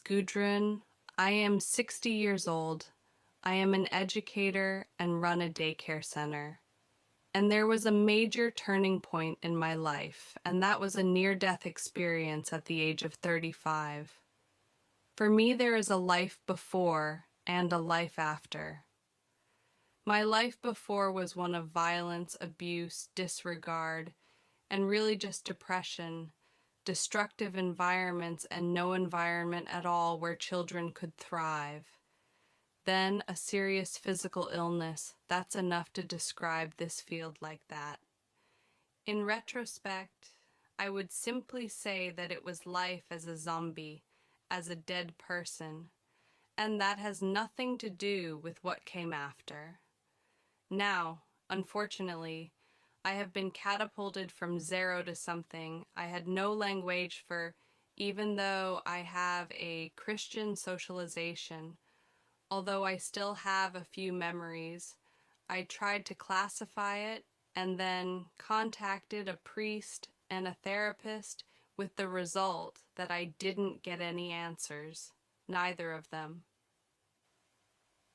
Gudrun. I am 60 years old. I am an educator and run a daycare center. And there was a major turning point in my life, and that was a near-death experience at the age of 35. For me, there is a life before and a life after. My life before was one of violence, abuse, disregard, and really just depression, destructive environments, and no environment at all where children could thrive. Then a serious physical illness. That's enough to describe this field like that. In retrospect, I would simply say that it was life as a zombie, as a dead person, and that has nothing to do with what came after. Now, unfortunately, I have been catapulted from zero to something I had no language for, even though I have a Christian socialization. Although I still have a few memories, I tried to classify it and then contacted a priest and a therapist with the result that I didn't get any answers, neither of them.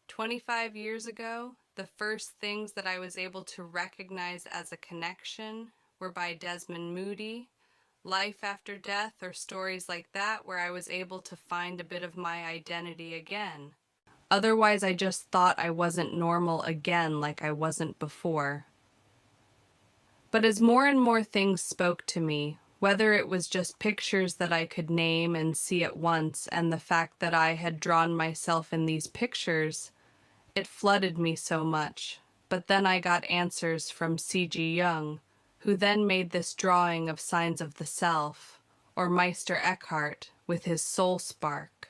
25 years ago, the first things that I was able to recognize as a connection were by Desmond Moody, Life After Death, or stories like that, where I was able to find a bit of my identity again. Otherwise, I just thought I wasn't normal again like I wasn't before. But as more and more things spoke to me, whether it was just pictures that I could name and see at once and the fact that I had drawn myself in these pictures, it flooded me so much. But then I got answers from C.G. Jung, who then made this drawing of signs of the self, or Meister Eckhart with his soul spark,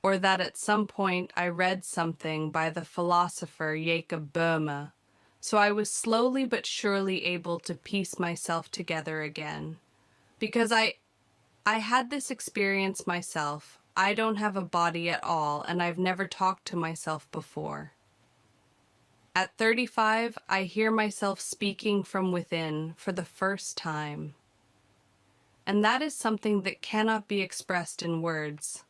or that at some point I read something by the philosopher Jacob Boehme, so I was slowly but surely able to piece myself together again. Because I had this experience myself. I don't have a body at all, and I've never talked to myself before. At 35, I hear myself speaking from within for the first time. And that is something that cannot be expressed in words.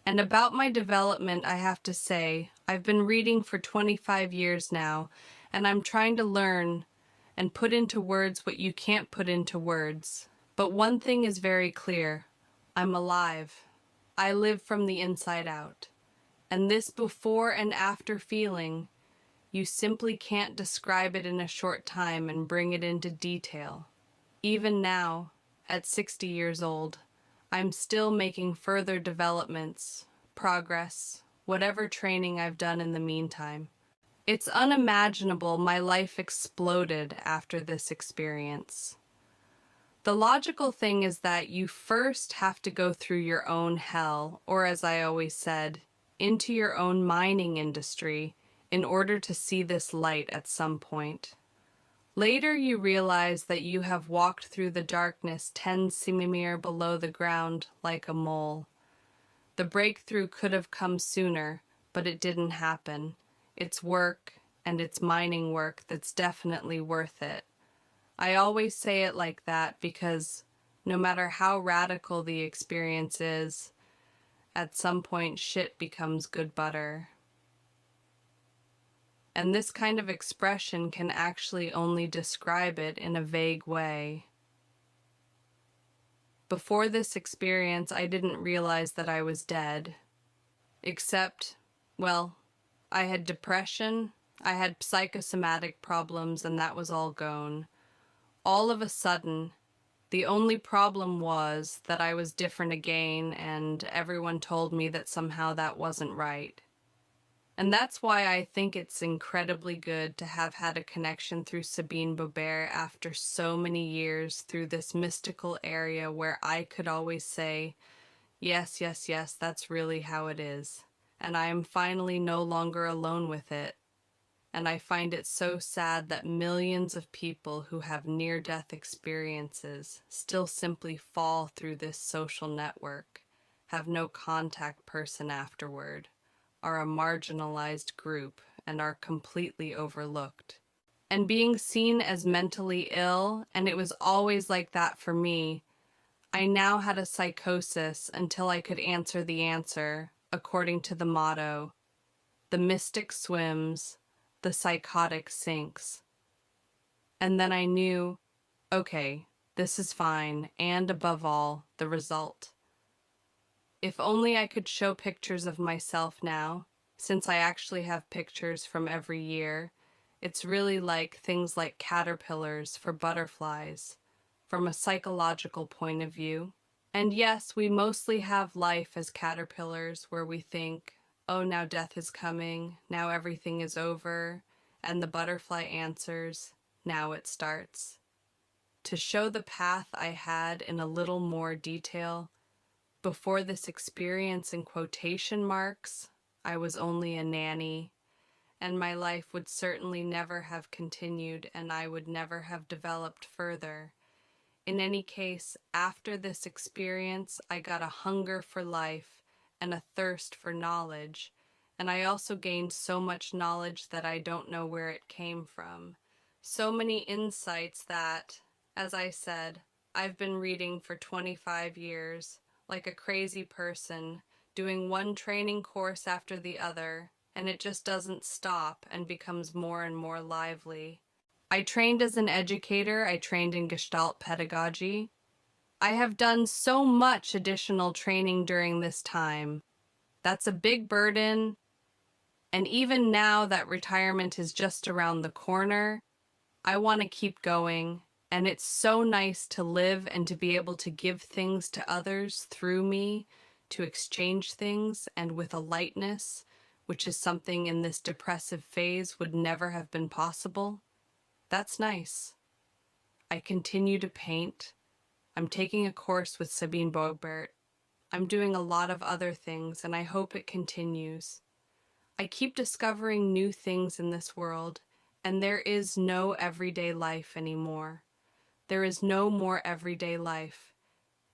And about my development, I have to say, I've been reading for 25 years now, and I'm trying to learn and put into words what you can't put into words. But one thing is very clear. I'm alive. I live from the inside out. And this before and after feeling, you simply can't describe it in a short time and bring it into detail. Even now, at 60 years old, I'm still making further developments, progress, whatever training I've done in the meantime. It's unimaginable my life exploded after this experience. The logical thing is that you first have to go through your own hell, or as I always said, into your own mining industry in order to see this light at some point. Later you realize that you have walked through the darkness 10 centimeters below the ground like a mole. The breakthrough could have come sooner, but it didn't happen. It's work, and it's mining work that's definitely worth it. I always say it like that because no matter how radical the experience is, at some point shit becomes good butter. And this kind of expression can actually only describe it in a vague way. Before this experience, I didn't realize that I was dead. Except, well, I had depression, I had psychosomatic problems, and that was all gone. All of a sudden, the only problem was that I was different again, and everyone told me that somehow that wasn't right. And that's why I think it's incredibly good to have had a connection through Sabine Boubert after so many years through this mystical area where I could always say, yes, yes, yes, that's really how it is. And I am finally no longer alone with it. And I find it so sad that millions of people who have near-death experiences still simply fall through this social network, have no contact person afterward, are a marginalized group, and are completely overlooked. And being seen as mentally ill, and it was always like that for me, I now had a psychosis until I could answer the answer, according to the motto, the mystic swims, the psychotic sinks. And then I knew, okay, this is fine, and above all, the result. If only I could show pictures of myself now, since I actually have pictures from every year. It's really like things like caterpillars for butterflies, from a psychological point of view. And yes, we mostly have life as caterpillars where we think, oh, now death is coming, now everything is over, and the butterfly answers, now it starts. To show the path I had in a little more detail, before this experience in quotation marks, I was only a nanny, and my life would certainly never have continued and I would never have developed further. In any case, after this experience, I got a hunger for life and a thirst for knowledge, and I also gained so much knowledge that I don't know where it came from. So many insights that, as I said, I've been reading for 25 years, like a crazy person, doing one training course after the other, and it just doesn't stop and becomes more and more lively. I trained as an educator. I trained in Gestalt pedagogy. I have done so much additional training during this time. That's a big burden, and even now that retirement is just around the corner, I want to keep going, and it's so nice to live and to be able to give things to others through me, to exchange things, and with a lightness, which is something in this depressive phase would never have been possible. That's nice. I continue to paint. I'm taking a course with Sabine Bogbert. I'm doing a lot of other things, and I hope it continues. I keep discovering new things in this world, and there is no everyday life anymore. There is no more everyday life.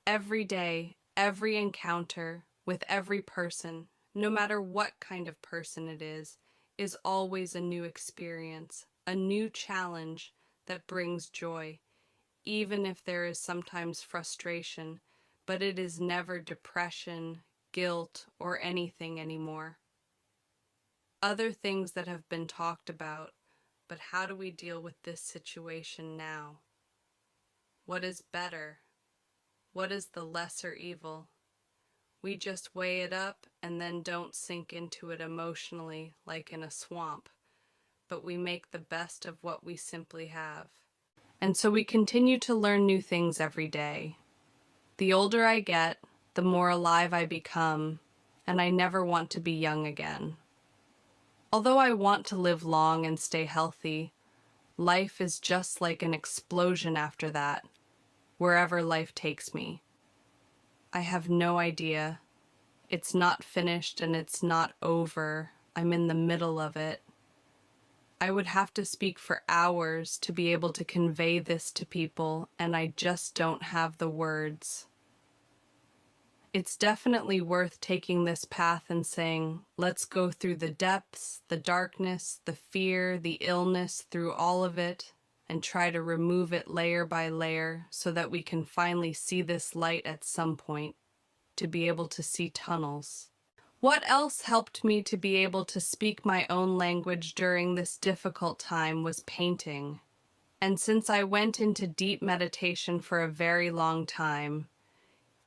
Every day, every encounter with every person, no matter what kind of person it is always a new experience, a new challenge that brings joy, even if there is sometimes frustration, but it is never depression, guilt, or anything anymore. Other things that have been talked about, but how do we deal with this situation now? What is better? What is the lesser evil? We just weigh it up and then don't sink into it emotionally like in a swamp, but we make the best of what we simply have. And so we continue to learn new things every day. The older I get, the more alive I become, and I never want to be young again. Although I want to live long and stay healthy, life is just like an explosion after that, wherever life takes me. I have no idea. It's not finished and it's not over. I'm in the middle of it. I would have to speak for hours to be able to convey this to people, and I just don't have the words. It's definitely worth taking this path and saying, let's go through the depths, the darkness, the fear, the illness, through all of it, and try to remove it layer by layer so that we can finally see this light at some point, to be able to see tunnels. What else helped me to be able to speak my own language during this difficult time was painting. And since I went into deep meditation for a very long time,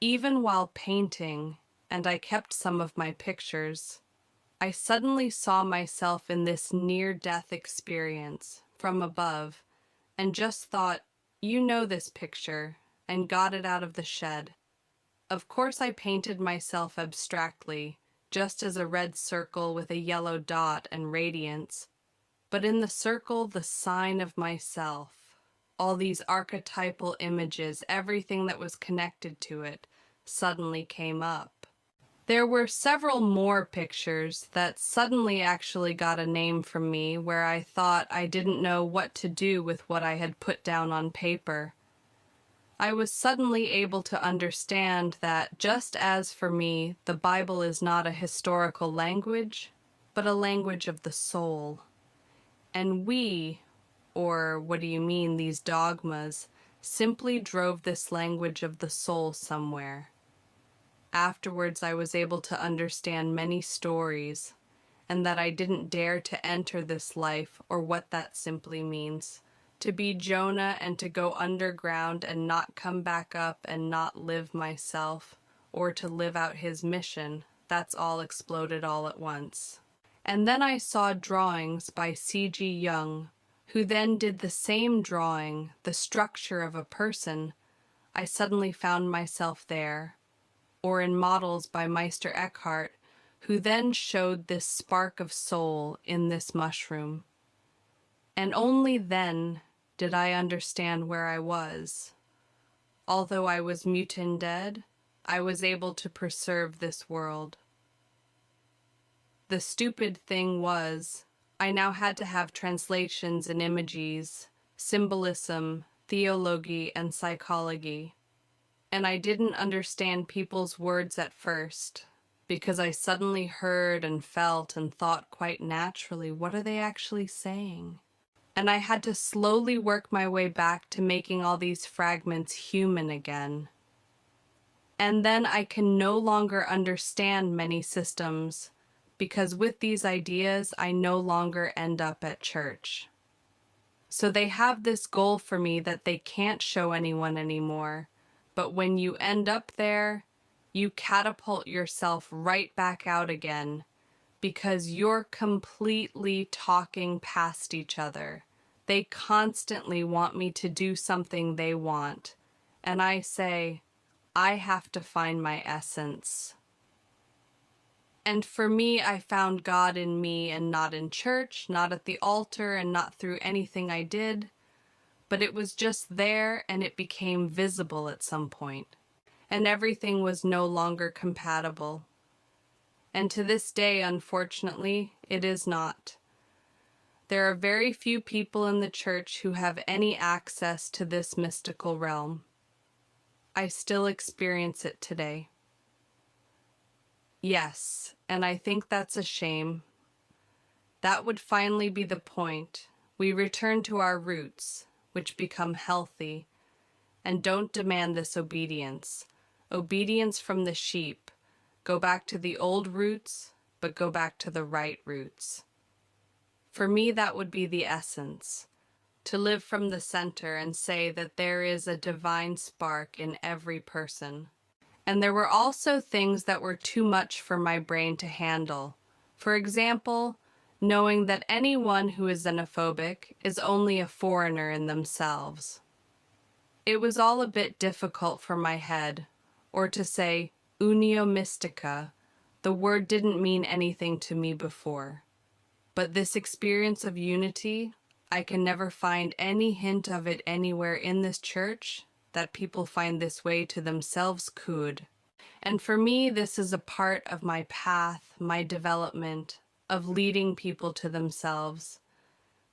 even while painting, and I kept some of my pictures, I suddenly saw myself in this near-death experience from above and just thought, you know this picture, and got it out of the shed. Of course I painted myself abstractly, just as a red circle with a yellow dot and radiance, but in the circle the sign of myself. All these archetypal images, everything that was connected to it, suddenly came up. There were several more pictures that suddenly actually got a name from me where I thought I didn't know what to do with what I had put down on paper. I was suddenly able to understand that just as for me, the Bible is not a historical language, but a language of the soul. And we, or what do you mean, these dogmas, simply drove this language of the soul somewhere. Afterwards, I was able to understand many stories, and that I didn't dare to enter this life or what that simply means. To be Jonah and to go underground and not come back up and not live myself, or to live out his mission, that's all exploded all at once. And then I saw drawings by C.G. Jung, who then did the same drawing, the structure of a person. I suddenly found myself there. Or in models by Meister Eckhart, who then showed this spark of soul in this mushroom. And only then did I understand where I was. Although I was mute and dead, I was able to preserve this world. The stupid thing was, I now had to have translations and images, symbolism, theology, and psychology. And I didn't understand people's words at first, because I suddenly heard and felt and thought quite naturally, what are they actually saying? And I had to slowly work my way back to making all these fragments human again. And then I can no longer understand many systems, because with these ideas, I no longer end up at church. So they have this goal for me that they can't show anyone anymore, but when you end up there, you catapult yourself right back out again, because you're completely talking past each other. They constantly want me to do something they want, and I say, I have to find my essence. And for me, I found God in me and not in church, not at the altar, and not through anything I did, but it was just there and it became visible at some point, and everything was no longer compatible. And to this day, unfortunately, it is not. There are very few people in the church who have any access to this mystical realm. I still experience it today. Yes, and I think that's a shame. That would finally be the point. We return to our roots, which become healthy, and don't demand this obedience. Obedience from the sheep. Go back to the old roots, but go back to the right roots. For me, that would be the essence. To live from the center and say that there is a divine spark in every person. And there were also things that were too much for my brain to handle. For example, knowing that anyone who is xenophobic is only a foreigner in themselves. It was all a bit difficult for my head, or to say, unio mystica, the word didn't mean anything to me before. But this experience of unity, I can never find any hint of it anywhere in this church that people find this way to themselves could. And for me, this is a part of my path, my development, of leading people to themselves.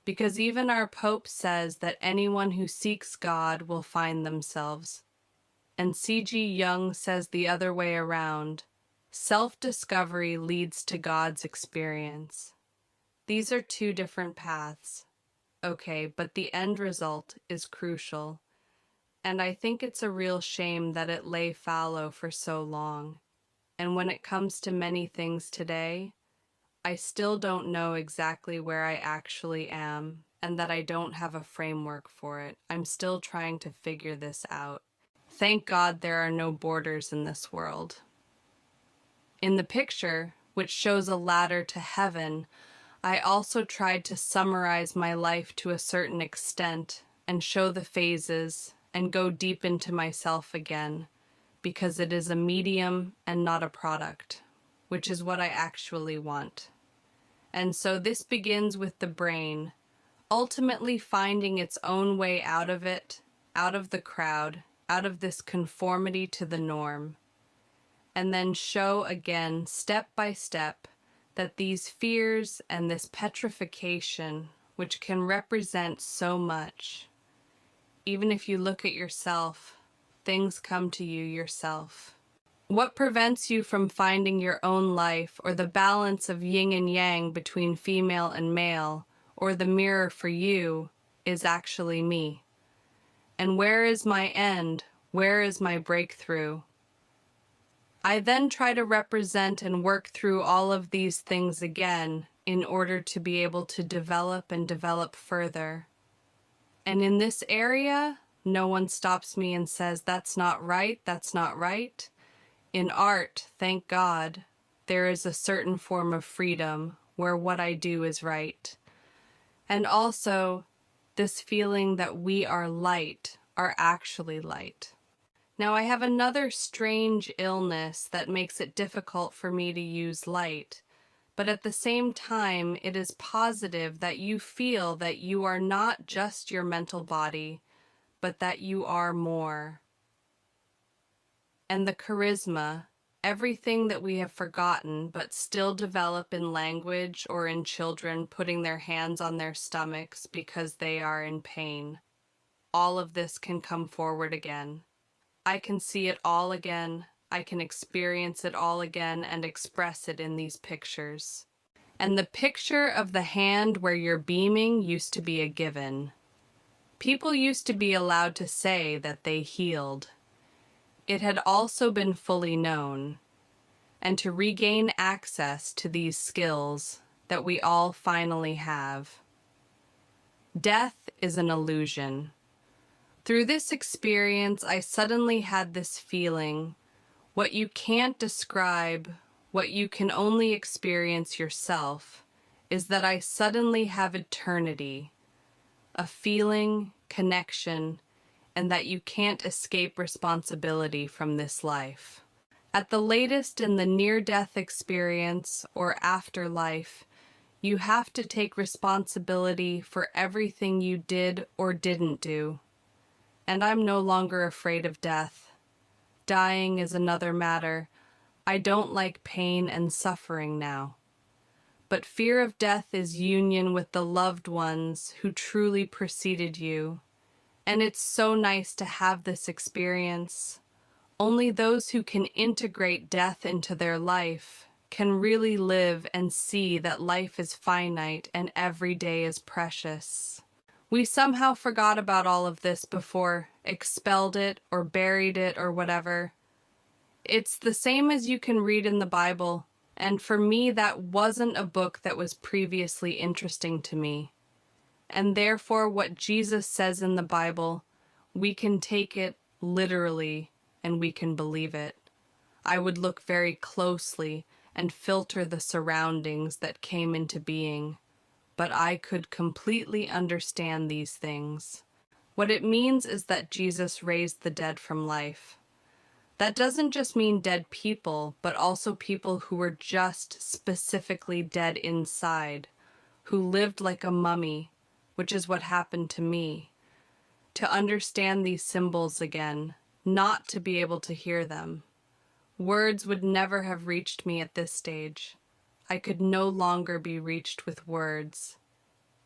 Because even our Pope says that anyone who seeks God will find themselves. And C.G. Jung says the other way around. Self-discovery leads to God's experience. These are two different paths. Okay, but the end result is crucial. And I think it's a real shame that it lay fallow for so long. And when it comes to many things today, I still don't know exactly where I actually am, and that I don't have a framework for it. I'm still trying to figure this out. Thank God there are no borders in this world. In the picture, which shows a ladder to heaven, I also tried to summarize my life to a certain extent and show the phases and go deep into myself again, because it is a medium and not a product, which is what I actually want. And so this begins with the brain, ultimately finding its own way out of it, out of the crowd, out of this conformity to the norm, and then show again, step by step, that these fears and this petrification, which can represent so much, even if you look at yourself, things come to you yourself. What prevents you from finding your own life, or the balance of yin and yang between female and male, or the mirror for you, is actually me. And where is my end? Where is my breakthrough? I then try to represent and work through all of these things again in order to be able to develop and develop further. And in this area, no one stops me and says, that's not right, that's not right. In art, thank God, there is a certain form of freedom where what I do is right. And also, this feeling that we are light, are actually light. Now, I have another strange illness that makes it difficult for me to use light, but at the same time, it is positive that you feel that you are not just your mental body, but that you are more. And the charisma, everything that we have forgotten but still develop in language or in children putting their hands on their stomachs because they are in pain. All of this can come forward again. I can see it all again. I can experience it all again and express it in these pictures. And the picture of the hand where you're beaming used to be a given. People used to be allowed to say that they healed. It had also been fully known, and to regain access to these skills that we all finally have. Death is an illusion. Through this experience, I suddenly had this feeling, what you can't describe, what you can only experience yourself, is that I suddenly have eternity, a feeling, connection, and that you can't escape responsibility from this life. At the latest in the near-death experience or afterlife, you have to take responsibility for everything you did or didn't do. And I'm no longer afraid of death. Dying is another matter. I don't like pain and suffering now. But fear of death is union with the loved ones who truly preceded you. And it's so nice to have this experience. Only those who can integrate death into their life can really live and see that life is finite and every day is precious. We somehow forgot about all of this before, expelled it or buried it or whatever. It's the same as you can read in the Bible, and for me that wasn't a book that was previously interesting to me. And therefore what Jesus says in the Bible, we can take it literally and we can believe it. I would look very closely and filter the surroundings that came into being, but I could completely understand these things. What it means is that Jesus raised the dead from life. That doesn't just mean dead people, but also people who were just specifically dead inside, who lived like a mummy, which is what happened to me. To understand these symbols again, not to be able to hear them. Words would never have reached me at this stage. I could no longer be reached with words.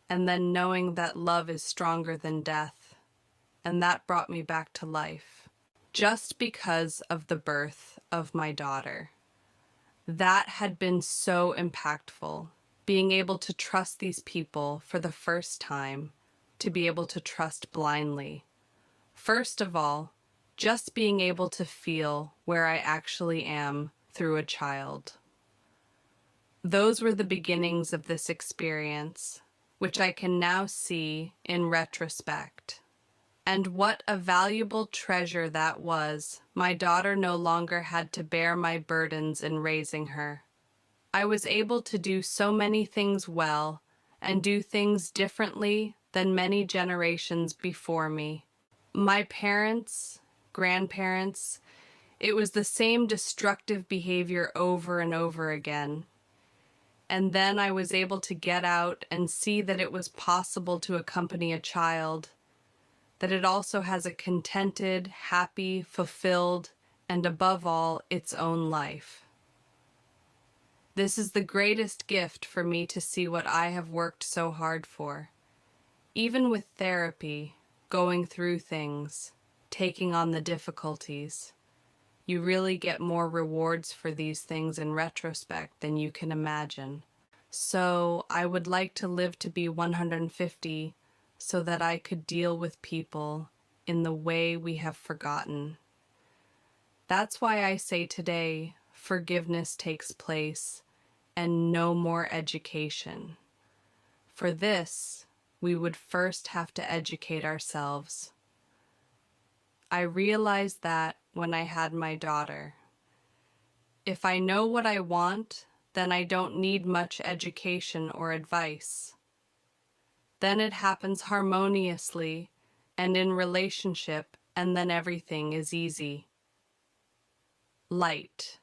And then knowing that love is stronger than death. And that brought me back to life. Just because of the birth of my daughter. That had been so impactful. Being able to trust these people for the first time, to be able to trust blindly. First of all, just being able to feel where I actually am through a child. Those were the beginnings of this experience, which I can now see in retrospect. And what a valuable treasure that was. My daughter no longer had to bear my burdens in raising her. I was able to do so many things well and do things differently than many generations before me. My parents, grandparents, it was the same destructive behavior over and over again. And then I was able to get out and see that it was possible to accompany a child, that it also has a contented, happy, fulfilled, and above all, its own life. This is the greatest gift for me to see what I have worked so hard for. Even with therapy, going through things, taking on the difficulties, you really get more rewards for these things in retrospect than you can imagine. So I would like to live to be 150 so that I could deal with people in the way we have forgotten. That's why I say today, forgiveness takes place and no more education. For this, we would first have to educate ourselves. I realized that when I had my daughter. If I know what I want, then I don't need much education or advice. Then it happens harmoniously and in relationship, and then everything is easy. Light.